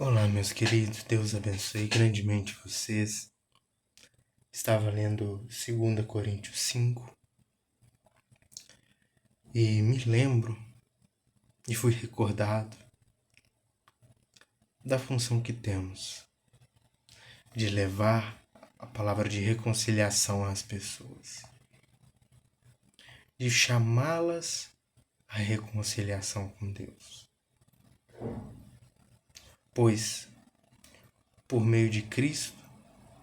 Olá, meus queridos, Deus abençoe grandemente vocês. Estava lendo 2 Coríntios 5 e me lembro e fui recordado da função que temos de levar a palavra de reconciliação às pessoas, de chamá-las à reconciliação com Deus. Pois, por meio de Cristo,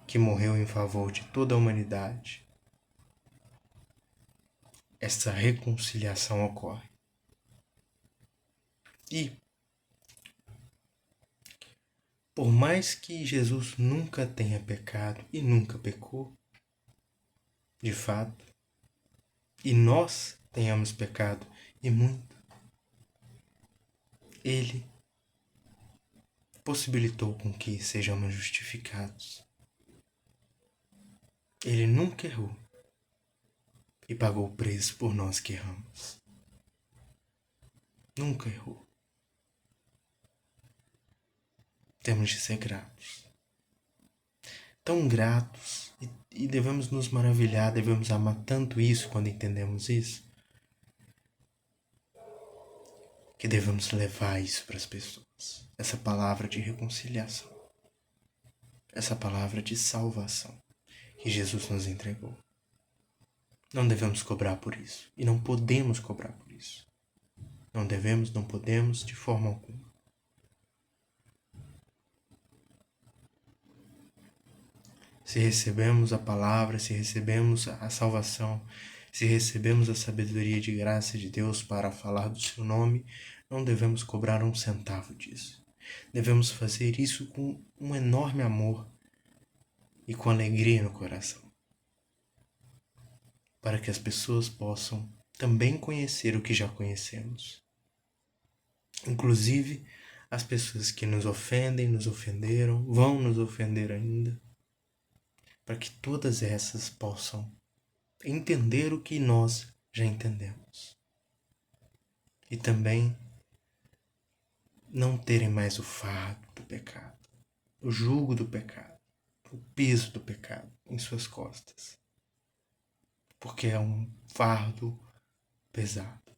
que morreu em favor de toda a humanidade, essa reconciliação ocorre. E, por mais que Jesus nunca tenha pecado e nunca pecou, de fato, e nós tenhamos pecado e muito, Ele possibilitou com que sejamos justificados. Ele nunca errou e pagou o preço por nós que erramos. Nunca errou. Temos de ser gratos. Tão gratos e devemos nos maravilhar, devemos amar tanto isso quando entendemos isso, que devemos levar isso para as pessoas. Essa palavra de reconciliação. Essa palavra de salvação que Jesus nos entregou. Não devemos cobrar por isso. E não podemos cobrar por isso. Não devemos, não podemos, de forma alguma. Se recebemos a palavra, se recebemos a salvação, se recebemos a sabedoria de graça de Deus para falar do seu nome, não devemos cobrar um centavo disso. Devemos fazer isso com um enorme amor e com alegria no coração, para que as pessoas possam também conhecer o que já conhecemos. Inclusive, as pessoas que nos ofendem, nos ofenderam, vão nos ofender ainda, para que todas essas possam entender o que nós já entendemos. E também não terem mais o fardo do pecado, o jugo do pecado, o peso do pecado em suas costas. Porque é um fardo pesado.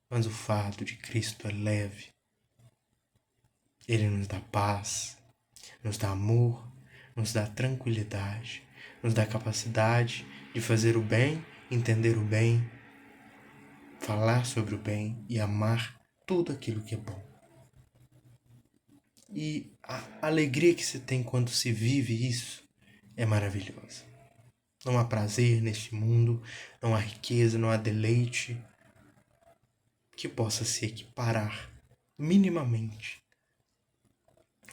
Mas o fardo de Cristo é leve. Ele nos dá paz, nos dá amor, nos dá tranquilidade, nos dá capacidade de fazer o bem, entender o bem, falar sobre o bem e amar tudo aquilo que é bom. E a alegria que se tem quando se vive isso é maravilhosa. Não há prazer neste mundo, não há riqueza, não há deleite que possa se equiparar minimamente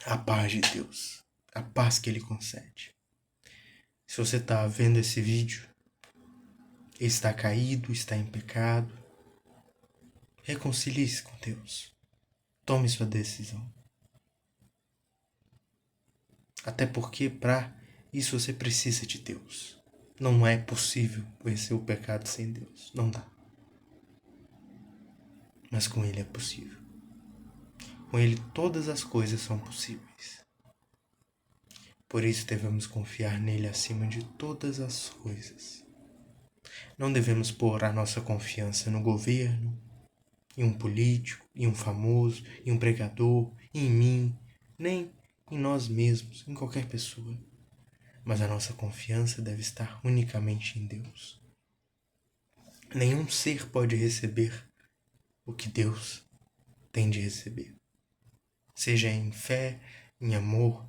à paz de Deus, à paz que Ele concede. Se você está vendo esse vídeo, está caído, está em pecado, reconcilie-se com Deus. Tome sua decisão. Até porque para isso você precisa de Deus. Não é possível vencer o pecado sem Deus. Não dá. Mas com Ele é possível. Com Ele todas as coisas são possíveis. Por isso devemos confiar nele acima de todas as coisas. Não devemos pôr a nossa confiança no governo, em um político, em um famoso, em um pregador, em mim, nem em nós mesmos, em qualquer pessoa. Mas a nossa confiança deve estar unicamente em Deus. Nenhum ser pode receber o que Deus tem de receber. Seja em fé, em amor,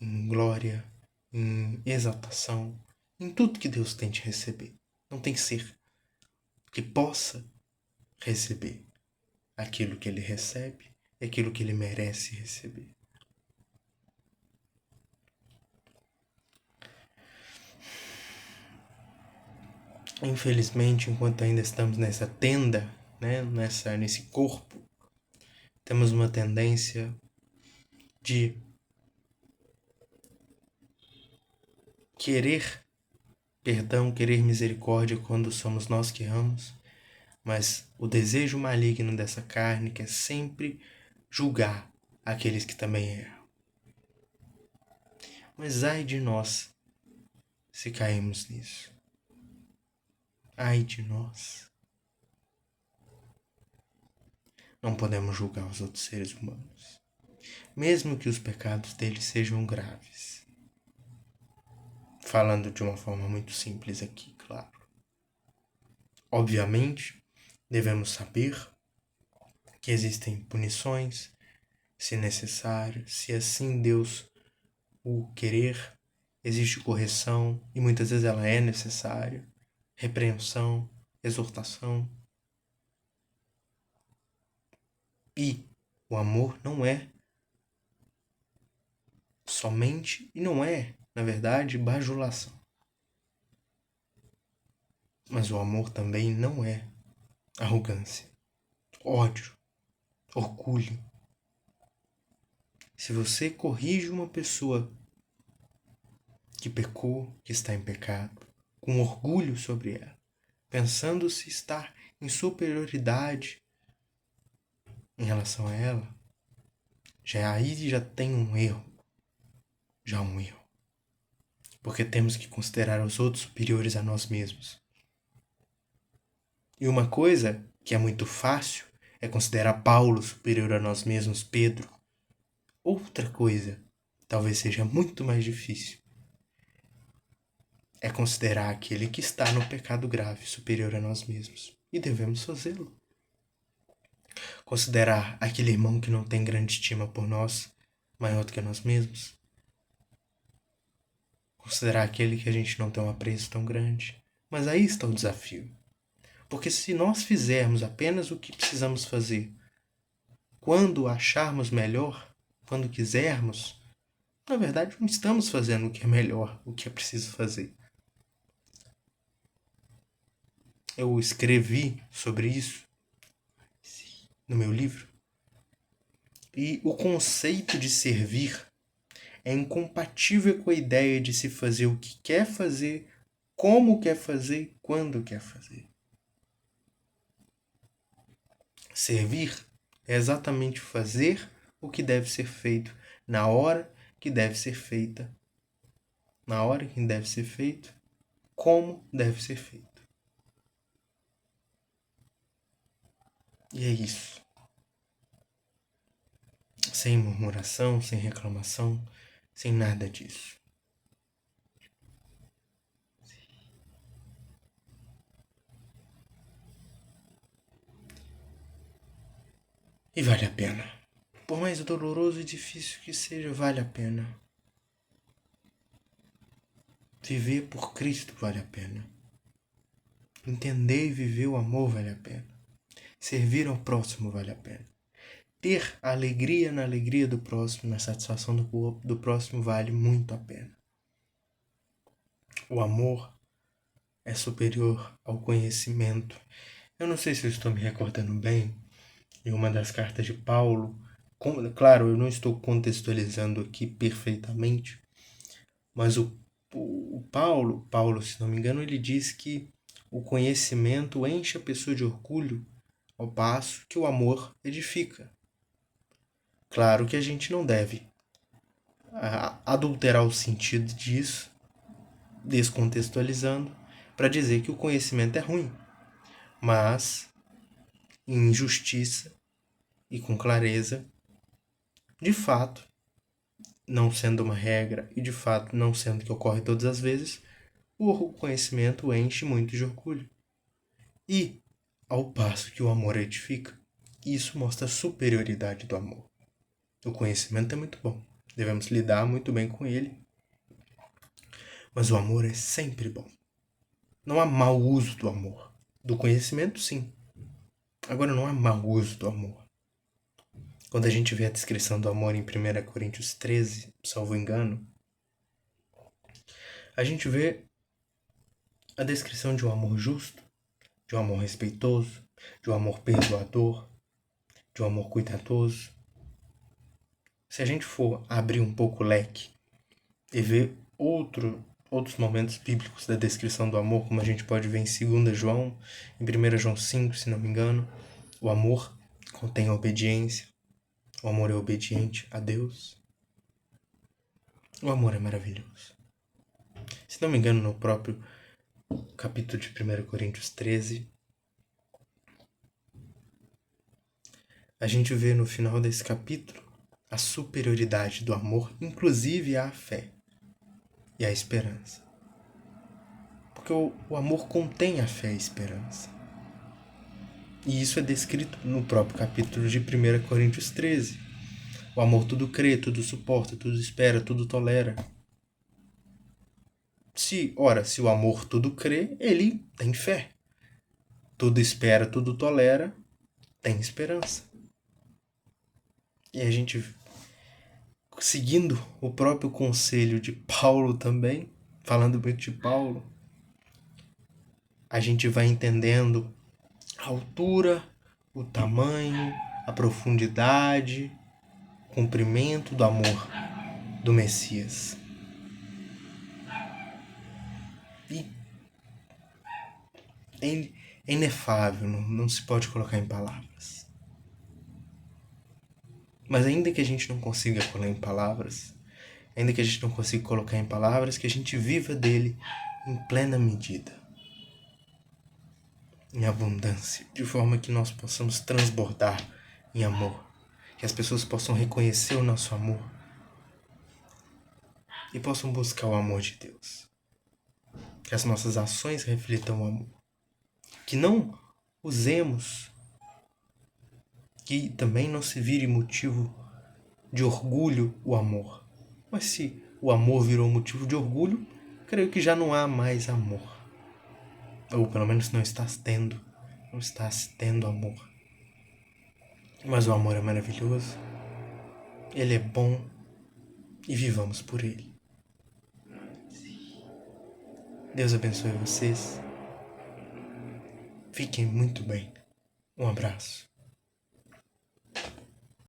em glória, em exaltação, em tudo que Deus tem de receber. Não tem ser que possa receber aquilo que ele recebe e aquilo que ele merece receber. Infelizmente, enquanto ainda estamos nessa tenda, nesse corpo, temos uma tendência de querer perdão, querer misericórdia quando somos nós que erramos, mas o desejo maligno dessa carne quer sempre julgar aqueles que também erram. Mas ai de nós se cairmos nisso. Ai de nós. Não podemos julgar os outros seres humanos, mesmo que os pecados deles sejam graves. Falando de uma forma muito simples aqui, claro. Obviamente, devemos saber que existem punições, se necessário, se assim Deus o querer, existe correção e muitas vezes ela é necessária, repreensão, exortação. E o amor não é somente, e não é, na verdade, bajulação. Mas o amor também não é arrogância, ódio, orgulho. Se você corrige uma pessoa que pecou, que está em pecado, com orgulho sobre ela, pensando-se estar em superioridade em relação a ela, já tem um erro. Já um erro. Porque temos que considerar os outros superiores a nós mesmos. E uma coisa que é muito fácil é considerar Paulo superior a nós mesmos, Pedro. Outra coisa, talvez seja muito mais difícil, é considerar aquele que está no pecado grave superior a nós mesmos. E devemos fazê-lo. Considerar aquele irmão que não tem grande estima por nós, maior do que nós mesmos. Considerar aquele que a gente não tem um apreço tão grande. Mas aí está o desafio. Porque se nós fizermos apenas o que precisamos fazer, quando acharmos melhor, quando quisermos, na verdade não estamos fazendo o que é melhor, o que é preciso fazer. Eu escrevi sobre isso no meu livro. E o conceito de servir é incompatível com a ideia de se fazer o que quer fazer, como quer fazer, quando quer fazer. Servir é exatamente fazer o que deve ser feito na hora que deve ser feita, na hora que deve ser feito, como deve ser feito. E é isso. Sem murmuração, sem reclamação, sem nada disso. E vale a pena. Por mais doloroso e difícil que seja, vale a pena. Viver por Cristo vale a pena. Entender e viver o amor vale a pena. Servir ao próximo vale a pena. Ter alegria na alegria do próximo, na satisfação do próximo vale muito a pena. O amor é superior ao conhecimento. Eu não sei se eu estou me recordando bem, em uma das cartas de Paulo, claro, eu não estou contextualizando aqui perfeitamente, mas o Paulo, se não me engano, ele diz que o conhecimento enche a pessoa de orgulho, ao passo que o amor edifica. Claro que a gente não deve adulterar o sentido disso, descontextualizando, para dizer que o conhecimento é ruim, mas em justiça e com clareza, de fato, não sendo uma regra e de fato não sendo que ocorre todas as vezes, o conhecimento enche muito de orgulho. E, ao passo que o amor edifica, isso mostra a superioridade do amor. O conhecimento é muito bom, devemos lidar muito bem com ele, mas o amor é sempre bom. Não há mau uso do amor. Do conhecimento, sim. Agora, não há mau uso do amor. Quando a gente vê a descrição do amor em 1 Coríntios 13, salvo engano, a gente vê a descrição de um amor justo, de um amor respeitoso, de um amor perdoador, de um amor cuidadoso. Se a gente for abrir um pouco o leque e ver outros momentos bíblicos da descrição do amor, como a gente pode ver em 2 João, em 1 João 5, se não me engano, o amor contém a obediência, o amor é obediente a Deus. O amor é maravilhoso. Se não me engano, no próprio capítulo de 1 Coríntios 13, a gente vê no final desse capítulo a superioridade do amor, inclusive à fé e à esperança. Porque o amor contém a fé e a esperança. E isso é descrito no próprio capítulo de 1 Coríntios 13. O amor tudo crê, tudo suporta, tudo espera, tudo tolera. Se o amor tudo crê, ele tem fé. Tudo espera, tudo tolera, tem esperança. E a gente, seguindo o próprio conselho de Paulo também, falando muito de Paulo, a gente vai entendendo a altura, o tamanho, a profundidade, o comprimento do amor do Messias. E é inefável, não se pode colocar em palavras. Mas ainda que a gente não consiga colocar em palavras, que a gente viva dele em plena medida, em abundância, de forma que nós possamos transbordar em amor, que as pessoas possam reconhecer o nosso amor e possam buscar o amor de Deus. Que as nossas ações reflitam o amor. Que não usemos, que também não se vire motivo de orgulho o amor. Mas se o amor virou motivo de orgulho, creio que já não há mais amor. Ou pelo menos não está se tendo amor. Mas o amor é maravilhoso, ele é bom e vivamos por ele. Deus abençoe vocês. Fiquem muito bem. Um abraço.